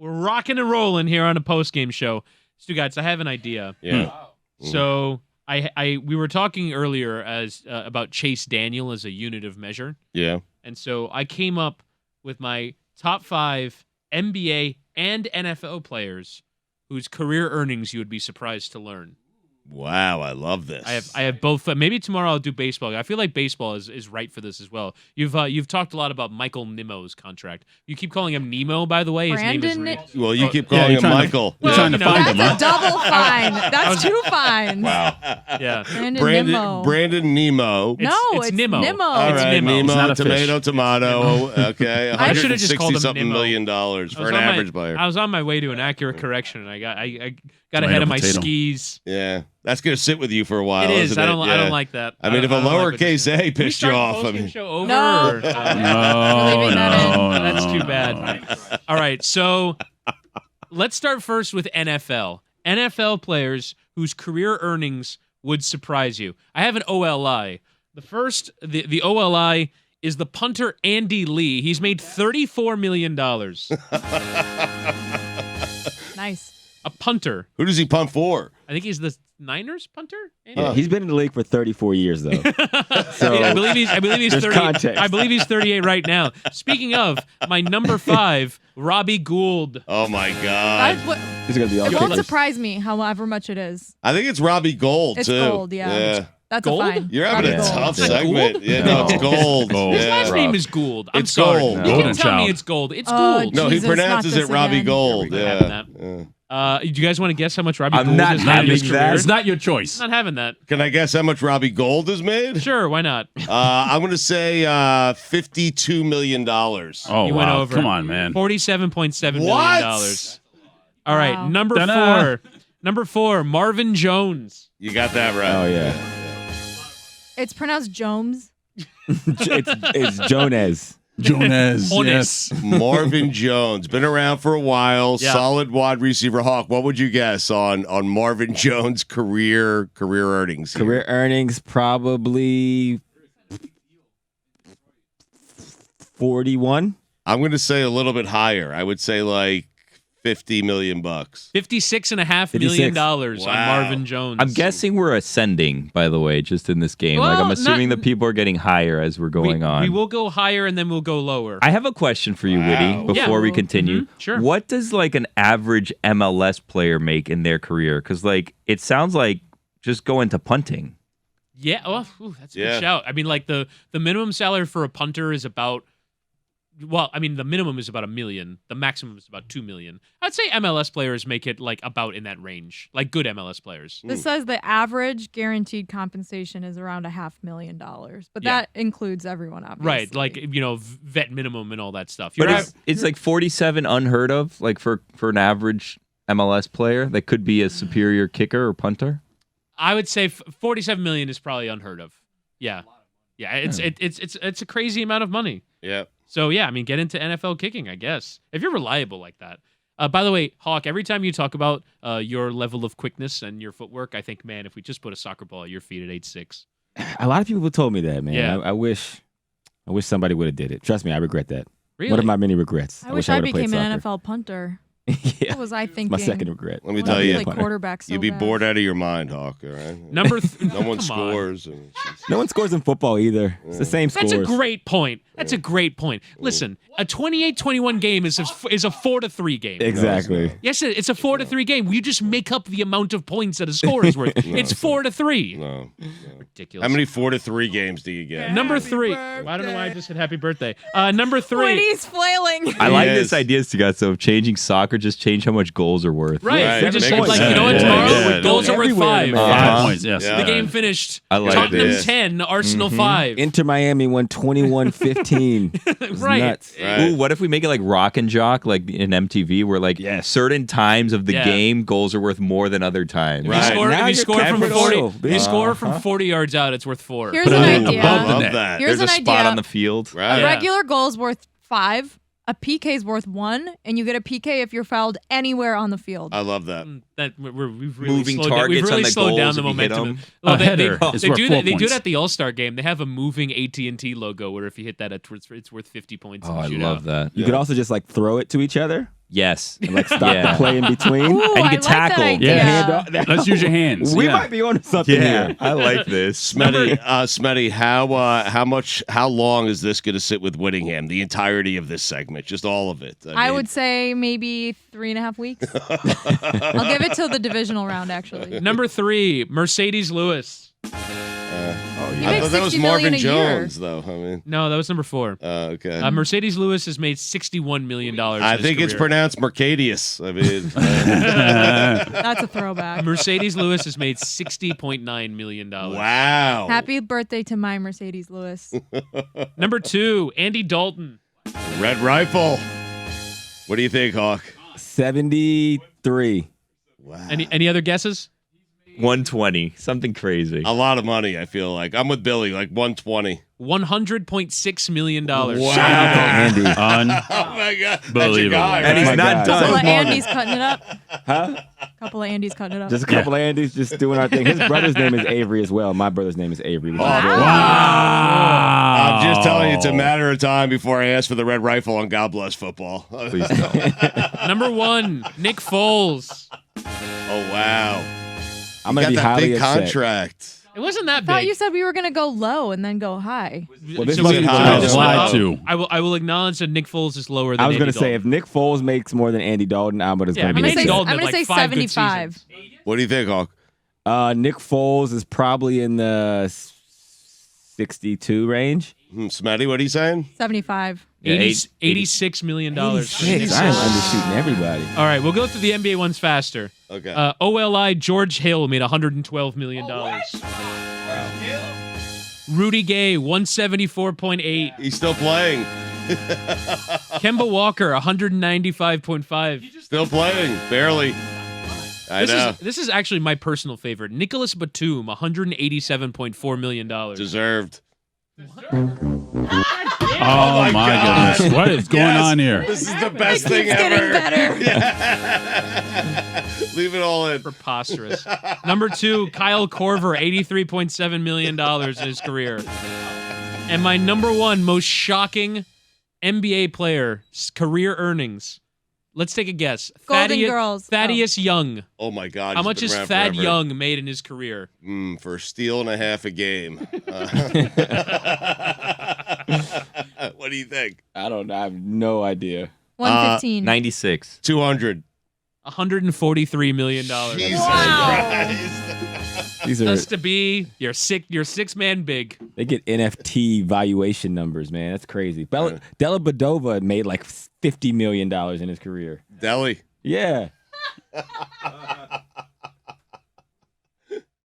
We're rocking and rolling here on a postgame show. Stugotz, I have an idea. Yeah. So we were talking earlier about Chase Daniel as a unit of measure. Yeah. And so I came up with my top 5 NBA and NFL players whose career earnings you would be surprised to learn. Wow, I love this. I have both. Maybe tomorrow I'll do baseball. I feel like baseball is right for this as well. You've talked a lot about Michael Nimmo's contract. You keep calling him Nemo, by the way. His name is Well, you keep calling him Michael. You're trying to find him, That's a double fine. That's 2 fines. Wow. Yeah. Brandon Nemo. No, it's Nimmo. Nimmo. All It's right, Nimmo. It's not a tomato, fish. tomato. Okay, I should have just called him $160-something Nimmo. million for an average player. I was on my way to an accurate correction, and I got ahead of my potato. skis. Yeah, that's gonna sit with you for a while. It is. Isn't I don't. Yeah. I don't like that. I mean, if a don't like what lowercase you said. a pissed you off, Can we I start the mean, show over? No. Or, No, Leaving that in. That's too bad. All right, so let's start first with NFL. NFL players whose career earnings would surprise you. I have an OLI. The first, the OLI is the punter Andy Lee. He's made $34 million. Nice. A punter. who does he punt for? I think he's the Niners punter. Andy? Yeah, he's been in the league for 34 years, though. So I believe he's there's 30. context. I believe he's 38 right now. Speaking of, my number 5, Robbie Gould. Oh my God! he's going to be all It won't kickers. surprise me, however much it is. I think it's Robbie Gold It's too. gold, yeah. That's Gold? a fine. You're having Robbie a Gould. tough It's not segment. Gould? Yeah, no, it's gold. Gold. His Yeah. last name is Gould. I'm It's sorry. Gold. You Golden can tell me child. it's Gold. It's Oh, Gould. No, he Jesus, pronounces not it this Robbie again. Gold. Yeah, we're Yeah. not having do you guys want to guess how much Robbie I'm Gould not has made in his having that. career? It's not your choice. Not having that. Can I guess how much Robbie Gold has made? Sure, why not? I'm going to say $52 million. Oh, You went wow. over. Come on, man. $47.7 million. What? All right, Wow. number Ta-da. 4. Number 4, Marvin Jones. You got that right. Oh, yeah. It's pronounced Jones. it's Jones. Jones. Jonas. Yes. Marvin Jones, been around for a while. Yeah. Solid wide receiver. Hawk, what would you guess on Marvin Jones' career earnings? here? Career earnings probably 41. I'm going to say a little bit higher. I would say like $50 million. $56.5 million on Wow. Marvin Jones. I'm guessing we're ascending, by the way, just in this game. Well, I'm assuming not- that people are getting higher as we're going on. We will go higher and then we'll go lower. I have a question for you, Wow. Witty, before we continue. Sure. What does like an average MLS player make in their career? Because like it sounds like just go into punting. Yeah, well, that's a Yeah. good shout. I mean, like the minimum salary for a punter is about, well, I mean, the minimum is about $1 million. The maximum is about $2 million. I'd say MLS players make it like about in that range, like good MLS players. This says the average guaranteed compensation is around $500,000, but Yeah. that includes everyone, obviously. Right, like vet minimum and all that stuff. But You're it's like 47 unheard of, like for an average MLS player that could be a superior kicker or punter. I would say 47 million is probably unheard of. Yeah, it's a crazy amount of money. Yeah. So yeah, I mean, get into NFL kicking, I guess, if you're reliable like that. By the way, Hawk, every time you talk about your level of quickness and your footwork, I think, man, if we just put a soccer ball at your feet at 8'6". A lot of people told me that, man. Yeah. I wish somebody would have did it. Trust me, I regret that. Really? One of my many regrets. I wish I would've played became an soccer. NFL punter. Yeah. What was I thinking? My second regret. Let me When tell I you, played quarterback so you'd be bad. bored out of your mind, Hawk. All right. Number No one come on. scores. No one scores in football either. It's the same scores. That's a great point. That's a great point. Listen, a 28-21 game is a 4-3 game. Exactly. Yes, it's a 4-3 game. You just make up the amount of points that a score is worth. It's 4-3. No. Ridiculous. How many 4-3 games do you get? Number 3. I don't know why I just said happy birthday. Number 3. Witty's flailing. I like Yes. this idea, Stugotz, of changing soccer, just change how much goals are worth. Right. Right. We just Make said, it like, sense. you know what, Yeah, tomorrow yeah. goals are worth Everywhere, 5. man. 5 points, yes. Yeah. The game finished. I like Tottenham this. 10, Arsenal 5. Inter Miami won 21-15. It was Right. nuts. Right. Ooh, what if we make it like Rock and Jock, like in MTV, where like Yes. certain times of the Yeah. game, goals are worth more than other times? If you Right. score, Now if you you're score from Cameron 40, Oil, if you bitch. score from 40 yards out, it's worth 4. Here's But an above idea. the Love net. that. Here's There's a an spot idea. on the field. Right. A Yeah. regular goal is worth 5. A PK is worth 1, and you get a PK if you're fouled anywhere on the field. I love that. That we've really Moving slowed down, we've targets really on the slowed down goals the if you hit momentum. them. Well, A header is worth 4 They do points. it at the All-Star game. They have a moving AT&T logo where if you hit that, it's worth 50 points. Oh, in I the shootout. love that. You could also just like throw it to each other. Yes. And like stop the play in between. Ooh, And you I can like tackle. That idea. Yeah. Let's use your hands. We Yeah. might be on something here. I like this. Smetty, how long is this going to sit with Whittingham? The entirety of this segment, just all of it. I would say maybe 3.5 weeks. I'll give it till the divisional round, actually. Number 3, Mercedes Lewis. He I makes thought that was $60 million Marvin a year. Jones, though. I mean, No, that was number 4. okay. Mercedes Lewis has made $61 million. I think it's pronounced Mercadius. I mean, That's a throwback. Mercedes Lewis has made $60.9 million. wow. Happy birthday to my Mercedes Lewis. Number 2, Andy Dalton. Red Rifle. What do you think, Hawk? 73. Wow. Any other guesses? 120. Something crazy. A lot of money, I feel like. I'm with Billy, like 120. $100.6 million. Wow. Andy. Oh, my God. That's your Unbelievable. guy, And right? he's not Couple of done. Andy's cutting it up. Huh? Couple of Andy's cutting it up. Just a couple of Andys just doing our thing. His brother's name is Avery as well. My brother's name is Avery. Oh, Wow. I'm just telling you, it's a matter of time before I ask for the Red Rifle on God Bless Football. Please don't. Number 1, Nick Foles. Oh, wow. I'm You going to got be that highly big upset. contract. It wasn't that I thought big. you said we were going to go low and then go high. Well, this So must we- be so high. we just Lied went up. to. I will acknowledge that Nick Foles is lower than I was going going to say, if Nick Foles makes more than Andy Dalton, I'm going to Yeah, be I mean, I'm Andy going Dalton to had say like 5 good 75. seasons. What do you think, Hawk? Nick Foles is probably in the 62 range. Smetty, what are you saying? 75. Yeah, $86 million. 86. I am undershooting everybody. All right, we'll go through the NBA ones faster. Okay. OLI George Hill made $112 million. Rudy Gay, 174.8. He's still playing. Kemba Walker, 195.5. Still playing. Barely. I know. This is actually my personal favorite. Nicholas Batum, $187.4 million. Deserved. Oh, my God. goodness. What is going Yes. on here? This is the best thing It's getting ever. better. Leave it all in. Preposterous. Number 2, Kyle Korver, $83.7 million in his career. And my number 1 most shocking NBA player, career earnings. Let's take a guess. Golden Girls. Thaddeus Young. Oh, my God. How he's much been has around Thad forever. Young made in his career? For a steal and a half a game. What do you think? I don't know. I have no idea. 115. 96. 200. $143 million. Jesus Wow. Christ. These are Just to be your 6-man big. they get NFT valuation numbers, man. That's crazy. Della Badova made like $50 million in his career. Deli. Yeah.